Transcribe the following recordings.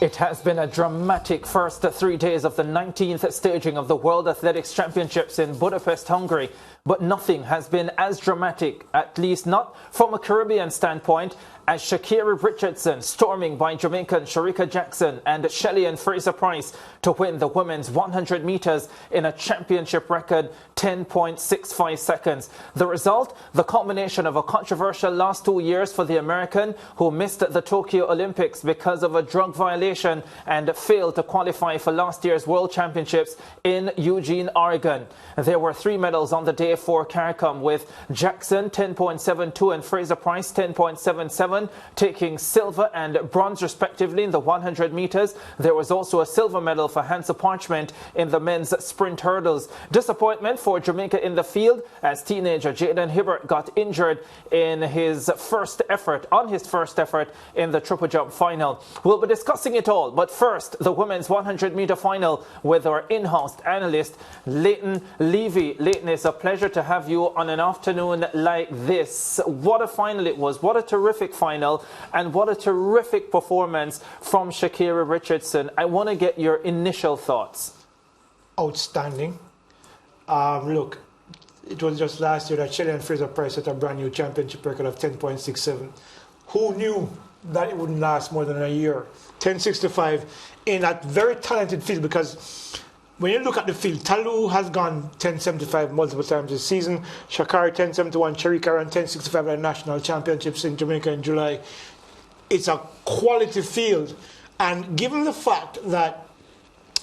It has been a dramatic first 3 days of the 19th staging of the World Athletics Championships in Budapest, Hungary. But nothing has been as dramatic, at least not from a Caribbean standpoint, as Sha'Carri Richardson storming by Jamaican Shericka Jackson and Shelly-Ann Fraser-Pryce to win the women's 100 meters in a championship record 10.65 seconds. The result, the culmination of a controversial last 2 years for the American, who missed the Tokyo Olympics because of a drug violation and failed to qualify for last year's World Championships in Eugene, Oregon. There were 3 medals on the day for CARICOM, with Jackson 10.72 and Fraser-Pryce 10.77, taking silver and bronze respectively in the 100 meters. There was also a silver medal for Hansa Parchment in the men's sprint hurdles. Disappointment for Jamaica in the field as teenager Jaden Hibbert got injured in his first effort, in the triple jump final. We'll be discussing it all, but first, the women's 100 meter final with our in-house analyst, Leighton Levy. Leighton, it's a pleasure to have you on an afternoon like this. What a final it was. What a terrific final, and what a terrific performance from Sha'Carri Richardson. I want to get your initial thoughts. Outstanding. Look, it was just last year that Shelly-Ann Fraser-Pryce set a brand new championship record of 10.67. Who knew that it wouldn't last more than a year? 10.65 in that very talented field, because when you look at the field, Talu has gone 10.75 multiple times this season. Sha'Carri 10.71, Shericka ran 10.65 at the national championships in Jamaica in July. It's a quality field, and given the fact that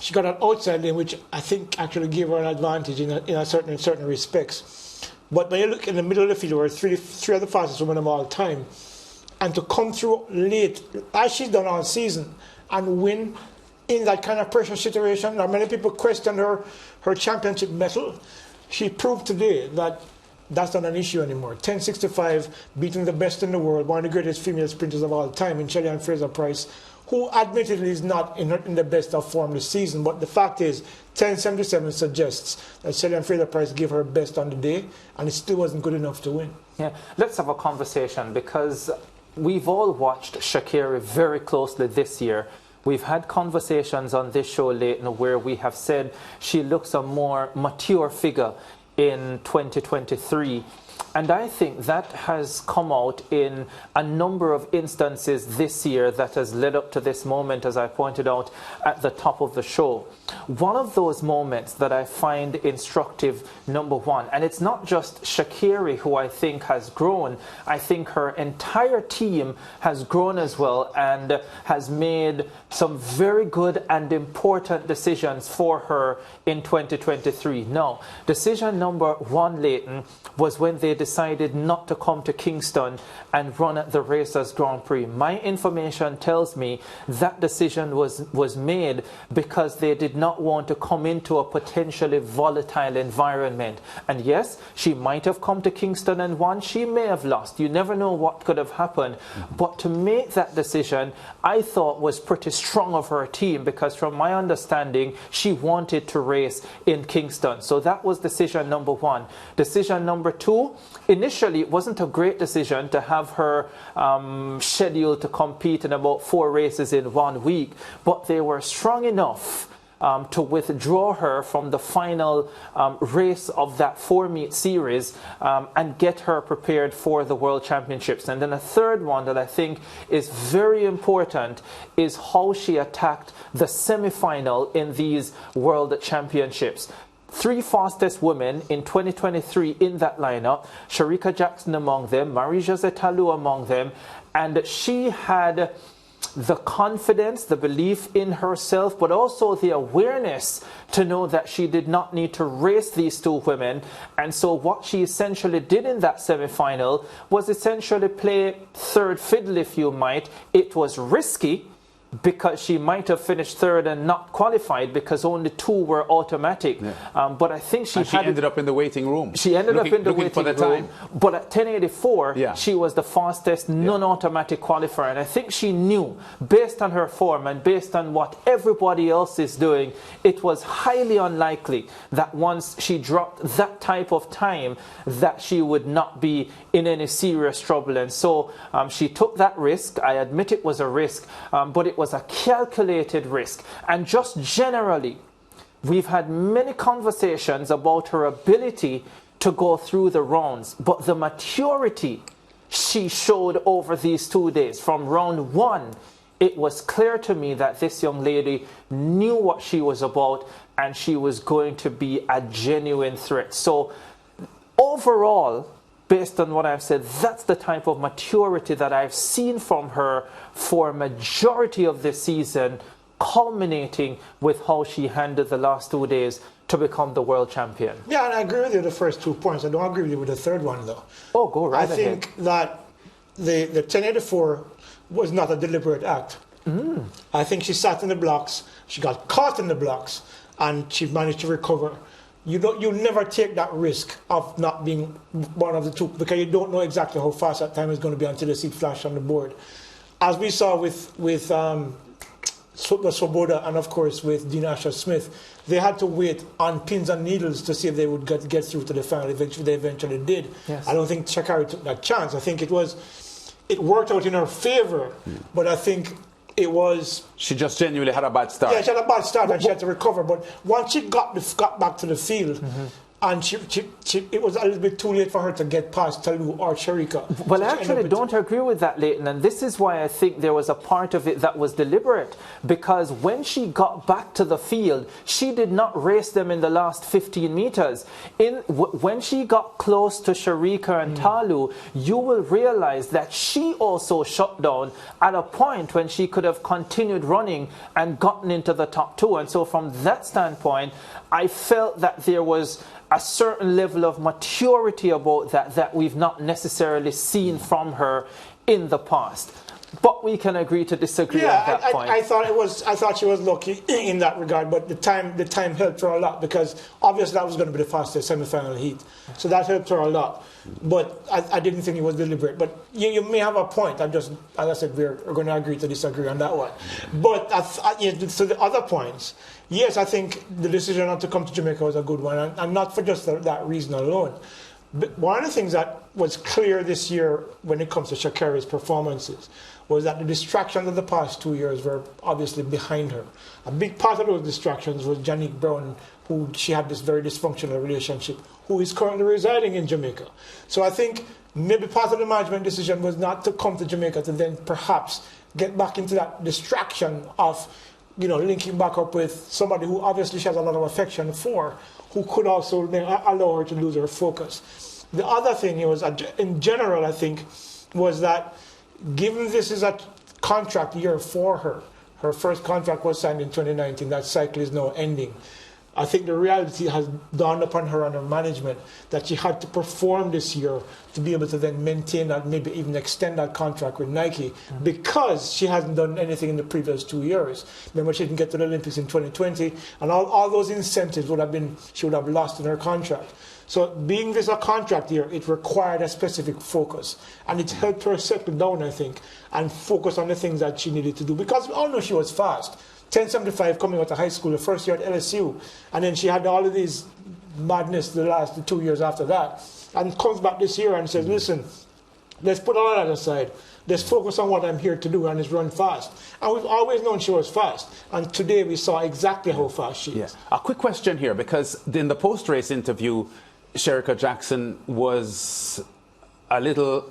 she got an outside lane, which I think actually gave her an advantage in certain respects. But when you look in the middle of the field, where three of the fastest women of all time, and to come through late, as she's done all season, and win in that kind of pressure situation. Now, many people question her championship medal. She proved today that that's not an issue anymore. 10.65, beating the best in the world, one of the greatest female sprinters of all time in Shelly-Ann Fraser-Pryce, who admittedly is not in the best of form this season. But the fact is, 10.77 suggests that Shelly-Ann Fraser-Pryce gave her best on the day, and it still wasn't good enough to win. Yeah, let's have a conversation, because we've all watched Sha'Carri very closely this year. We've had conversations on this show, Leighton, where we have said she looks a more mature figure in 2023. And I think that has come out in a number of instances this year that has led up to this moment, as I pointed out at the top of the show. One of those moments that I find instructive, number one, and it's not just Sha'Carri who I think has grown. I think her entire team has grown as well, and has made some very good and important decisions for her in 2023. Now, decision number one, Leighton, was when they decided not to come to Kingston and run at the Racers Grand Prix. My information tells me that decision was made because they did not want to come into a potentially volatile environment. And yes, she might have come to Kingston and won. She may have lost. You never know what could have happened. But to make that decision, I thought was pretty strong of her team, because from my understanding, she wanted to race in Kingston. So that was decision number one. Decision number two, initially it wasn't a great decision to have her scheduled to compete in about 4 races in 1 week, but they were strong enough to withdraw her from the final race of that 4-meet series and get her prepared for the World Championships. And then a third one that I think is very important is how she attacked the semi-final in these World Championships. 3 fastest women in 2023 in that lineup, Shericka Jackson among them, Marie-Josée Talu among them, and she had the confidence, the belief in herself, but also the awareness to know that she did not need to race these 2 women. And so what she essentially did in that semi-final was essentially play third fiddle, if you might. It was risky, because she might have finished third and not qualified, because only 2 were automatic. Yeah. But I think she ended up in the waiting room. She ended up in the waiting room. But at 10.84, yeah, she was the fastest non-automatic qualifier. And I think she knew, based on her form and based on what everybody else is doing, it was highly unlikely that once she dropped that type of time, that she would not be in any serious trouble. And so she took that risk. I admit it was a risk, but it was a calculated risk. And just generally, we've had many conversations about her ability to go through the rounds, but the maturity she showed over these 2 days, from round 1, it was clear to me that this young lady knew what she was about and she was going to be a genuine threat. So overall, based on what I've said, that's the type of maturity that I've seen from her for a majority of this season, culminating with how she handled the last 2 days to become the world champion. Yeah, and I agree with you the first 2 points. I don't agree with you with the third one, though. Oh, go right ahead. I think that the 1084 was not a deliberate act. I think she sat in the blocks, she got caught in the blocks, and she managed to recover. You never take that risk of not being one of the two, because you don't know exactly how fast that time is going to be until you see it flash on the board. As we saw with Swoboda and, of course, with Dean Asher-Smith, they had to wait on pins and needles to see if they would get through to the final. They eventually did. Yes. I don't think Sha'Carri took that chance. I think it worked out in her favour, but I think it was... She just genuinely had a bad start. Yeah, she had a bad start and she had to recover. But once she got back to the field, and it was a little bit too late for her to get past Talou or Shericka. Well, So I actually don't agree with that, Leighton, and this is why I think there was a part of it that was deliberate, because when she got back to the field, she did not race them in the last 15 meters. When she got close to Shericka and Talou, you will realize that she also shut down at a point when she could have continued running and gotten into the top 2. And so from that standpoint, I felt that there was a certain level of maturity about that we've not necessarily seen from her in the past. But we can agree to disagree at that point. I thought she was lucky in that regard, but the time helped her a lot, because obviously that was going to be the fastest semi-final heat. So that helped her a lot. But I didn't think it was deliberate. But you may have a point. As I said, we're going to agree to disagree on that one. But so the other points, yes, I think the decision not to come to Jamaica was a good one, and not for just that reason alone. But one of the things that was clear this year when it comes to Sha'Carri's performances was that the distractions of the past 2 years were obviously behind her. A big part of those distractions was Janique Brown, who she had this very dysfunctional relationship, who is currently residing in Jamaica. So I think maybe part of the management decision was not to come to Jamaica to then perhaps get back into that distraction of, linking back up with somebody who obviously she has a lot of affection for, who could also then allow her to lose her focus. The other thing was, in general, I think, was that given this is a contract year for her first contract was signed in 2019, that cycle is now ending. I think the reality has dawned upon her and her management that she had to perform this year to be able to then maintain that, maybe even extend that contract with Nike, because she hasn't done anything in the previous 2 years. Remember, she didn't get to the Olympics in 2020, and all those incentives she would have lost in her contract. So being this a contract year, it required a specific focus, and it helped her settle down, I think, and focus on the things that she needed to do, because we all know she was fast. 10.75 coming out of high school, the first year at LSU, and then she had all of these madness the 2 years after that, and comes back this year and says, listen, let's put all that aside. Let's focus on what I'm here to do, and it's run fast. And we've always known she was fast, and today we saw exactly how fast she is. A quick question here, because in the post-race interview, Shericka Jackson was a little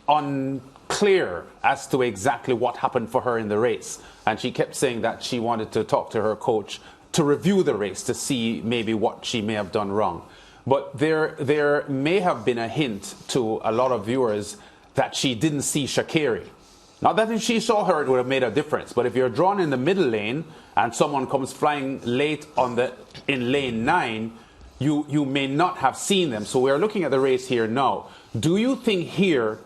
unclear as to exactly what happened for her in the race. And she kept saying that she wanted to talk to her coach to review the race to see maybe what she may have done wrong. But there may have been a hint to a lot of viewers that she didn't see Sha'Carri. Not that if she saw her it would have made a difference, but if you're drawn in the middle lane and someone comes flying late in lane 9, you may not have seen them. So we're looking at the race here now. Do you think here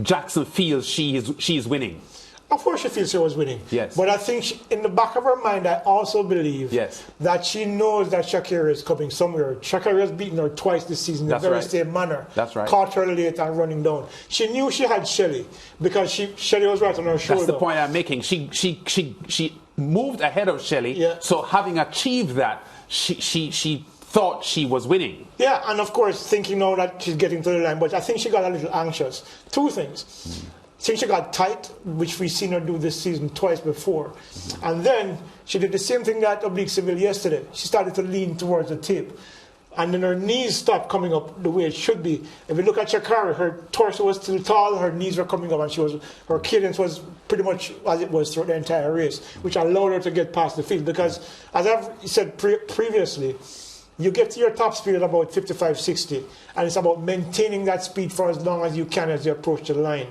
Jackson feels she's winning? Of course she feels she was winning. Yes. But I think in the back of her mind, I also believe that she knows that Sha'Carri is coming somewhere. Sha'Carri has beaten her twice this season in the very same manner. That's right. Caught her late and running down. She knew she had Shelly, because Shelly was right on her shoulder. That's the point I'm making. She moved ahead of Shelly. Yeah. So having achieved that, she thought she was winning. Yeah, and of course thinking now that she's getting to the line, but I think she got a little anxious. Two things. since she got tight, which we've seen her do this season twice before. And then she did the same thing at Oblique Seville yesterday. She started to lean towards the tip. And then her knees stopped coming up the way it should be. If you look at Sha'Carri, her torso was still tall, her knees were coming up, and her cadence was pretty much as it was throughout the entire race, which allowed her to get past the field. Because, as I've said previously, you get to your top speed at about 55, 60, and it's about maintaining that speed for as long as you can as you approach the line.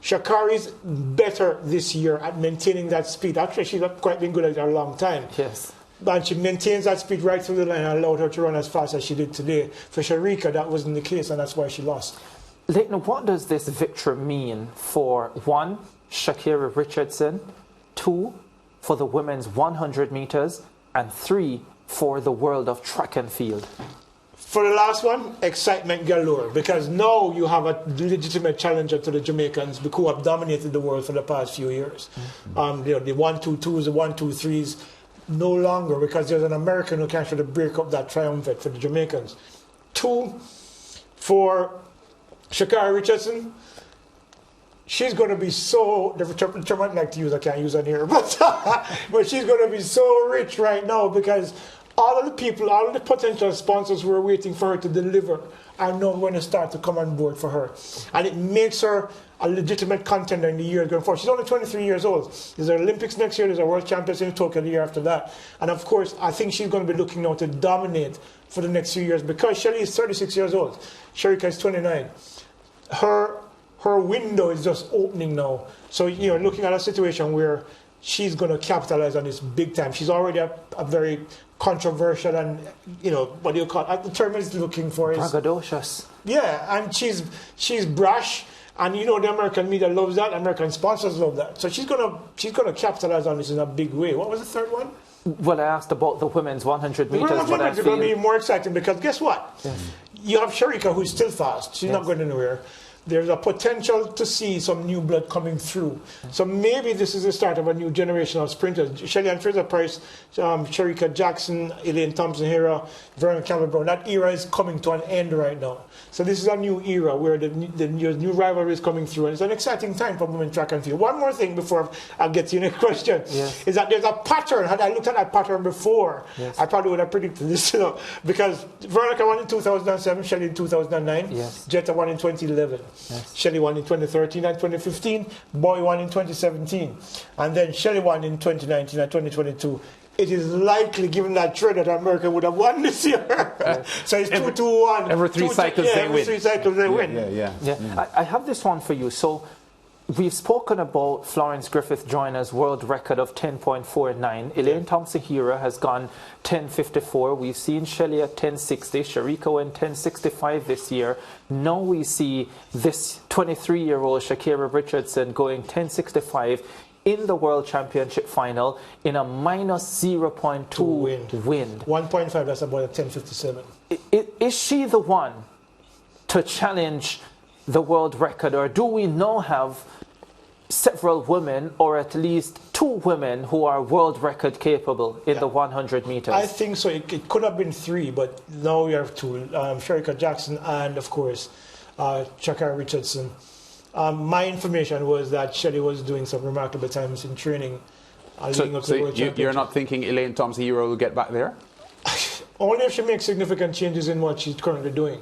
Sha'Carri's better this year at maintaining that speed. Actually, she's quite been good at it a long time. Yes. And she maintains that speed right through the line and allowed her to run as fast as she did today. For Shericka, that wasn't the case, and that's why she lost. Leighton, what does this victory mean for, 1, Sha'Carri Richardson, 2, for the women's 100 meters, and 3, for the world of track and field? For the last one, excitement galore, because now you have a legitimate challenger to the Jamaicans who have dominated the world for the past few years. The 1-2-2s, the 1-2-3s, no longer, because there's an American who can actually break up that triumvirate for the Jamaicans. 2, for Sha'Carri Richardson, she's going to be so, the term I'd like to use, I can't use on here, but she's going to be so rich right now, because all of the people, all of the potential sponsors who are waiting for her to deliver are now going to start to come on board for her. And it makes her a legitimate contender in the years going forward. She's only 23 years old. There's an Olympics next year, there's a World Championships in Tokyo the year after that. And of course, I think she's going to be looking now to dominate for the next few years, because Shelly is 36 years old. Shericka is 29. Her window is just opening now. So, looking at a situation where she's going to capitalize on this big time. She's already a very controversial and, what do you call it? The term is looking for is... braggadocious. Yeah, and she's brash. And the American media loves that. American sponsors love that. So she's gonna capitalize on this in a big way. What was the third one? Well, I asked about the women's 100 meters. The women's are going to be more exciting, because guess what? Yes. You have Shericka, who's still fast. She's not going anywhere. There's a potential to see some new blood coming through. So maybe this is the start of a new generation of sprinters. Shelly-Ann Fraser-Pryce, Shericka Jackson, Elaine Thompson-Herah, Vernon Campbell-Brown. That era is coming to an end right now. So this is a new era where the new rivalry is coming through. And it's an exciting time for women track and field. One more thing before I get to your next question. Yes. Is that there's a pattern. Had I looked at that pattern before, I probably would have predicted this. Because Veronica won in 2007, Shelly in 2009, Jetta won in 2011. Yes. Shelly won in 2013 and 2015. Boy won in 2017. And then Shelly won in 2019 and 2022. It is likely, given that trend, that America would have won this year. So it's 2-2-1. Every 3 cycles they win. Every 3 cycles they win. I have this one for you. So we've spoken about Florence Griffith Joyner's world record of 10.49. Elaine Thompson-Herah has gone 10.54. We've seen Shelly at 10.60. Shericka went 10.65 this year. Now we see this 23-year-old Sha'Carri Richardson going 10.65 in the World Championship final in a minus 0.2 wind. 1.5, that's about a 10.57. Is she the one to challenge the world record, or do we now have several women, or at least 2 women, who are world record capable in the 100 meters? I think so. It could have been 3, but now we have 2. Shericka Jackson and, of course, Sha'Carri Richardson. My information was that Shelly was doing some remarkable times in training. So you're not thinking Elaine Thompson-Herah will get back there? Only if she makes significant changes in what she's currently doing.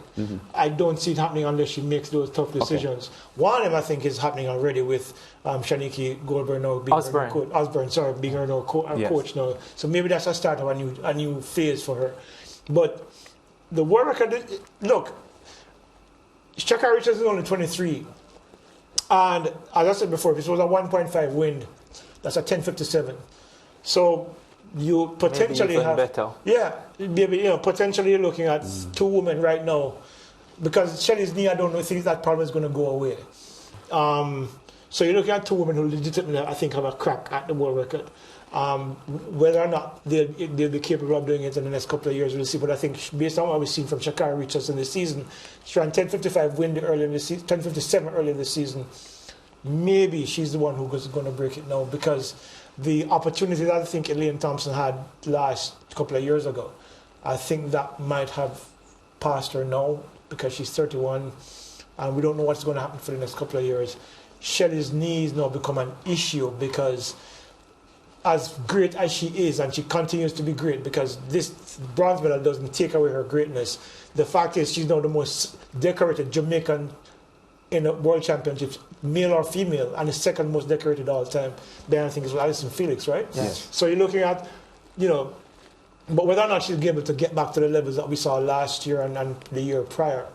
I don't see it happening unless she makes those tough decisions. One of them, I think, is happening already with Shaniki Goldberg now being her coach. Osborne, sorry, being her coach now. So maybe that's a start of a new phase for her. But the world record, look, Sha'Carri Richardson is only 23. And as I said before, this was a 1.5 wind. That's a 10.57. So you potentially have better. Maybe potentially you're looking at 2 women right now, because Shelly's knee, I don't know if that problem is going to go away. So you're looking at 2 women who legitimately, I think, have a crack at the world record. Whether or not they'll be capable of doing it in the next couple of years, we'll see. But I think based on what we've seen from Sha'Carri Richardson this season, she ran 10.55 wind earlier in the season, 10.57 earlier this season. Maybe she's the one who's going to break it now, because the opportunity that I think Elaine Thompson had last couple of years ago, I think that might have passed her now, because she's 31 and we don't know what's going to happen for the next couple of years. Shelly's knees now become an issue because as great as she is, and she continues to be great because this bronze medal doesn't take away her greatness, the fact is she's now the most decorated Jamaican in the World Championships, male or female, and the second most decorated all time. Then I think it's Alison Felix, right? Yes. So you're looking at, but whether or not she'll be able to get back to the levels that we saw last year and the year prior,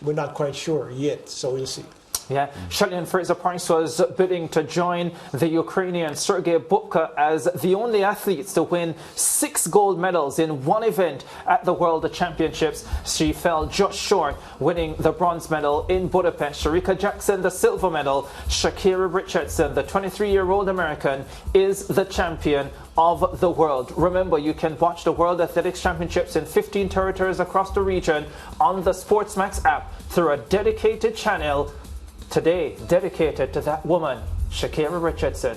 we're not quite sure yet, so we'll see. Yeah, Shelly-Ann Fraser-Pryce was bidding to join the Ukrainian Sergei Bubka as the only athletes to win 6 gold medals in one event at the World Championships. She fell just short, winning the bronze medal in Budapest. Shericka Jackson, the silver medal. Sha'Carri Richardson, the 23-year-old American, is the champion of the world. Remember, you can watch the World Athletics Championships in 15 territories across the region on the SportsMax app through a dedicated channel today dedicated to that woman, Sha'Carri Richardson.